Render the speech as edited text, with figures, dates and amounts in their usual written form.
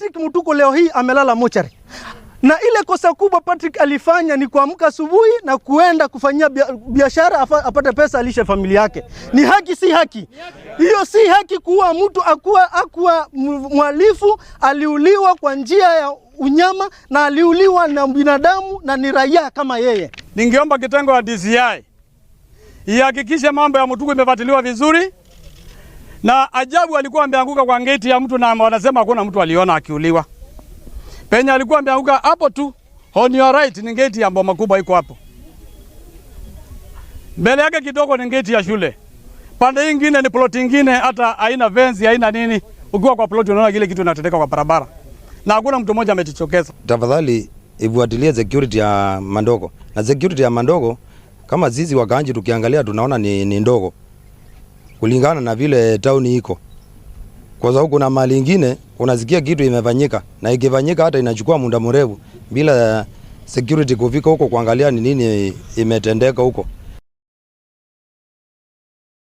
Patrick Mutuku leo hii amelala mochari. Na ile kosa kubwa Patrick alifanya ni kuamka asubuhi na kuenda kufanyia biashara apate pesa alishe familia yake. Ni haki si haki? Hiyo si haki kuwa mtu akuwa mhalifu, aliuliwa kwa njia ya unyama na aliuliwa na binadamu na ni raia kama yeye. Ningeomba kitengo ya DCI ihakikishe mambo ya Mutuku imefuatiliwa vizuri. Na ajabu alikuwa ameanguka kwa gate ya mtu na wanasema hakuna mtu aliona akiuliwa. Penye alikuwa ameanguka hapo tu, on your right ni gate ya Boma Kubwa iko hapo. Mbele yake kidogo ni gate ya shule. Pande nyingine ni plot nyingine hata haina fence, haina nini. Ukiwa kwa plot unaona kile kitu kinatendeka kwa barabara. Na hakuna mtu mmoja amejichokeza. Tafadhali ifuatilie security ya Mandogo. Na security ya Mandogo kama sisi wakaanji tukiangalia tunaona ni ndogo kulingana na vile town iko. Kwa sababu kuna mali nyingine unasikia kitu imefanyika na ikifanyika hata inachukua muda mrefu bila security kufika huko kuangalia ni nini imetendeka huko.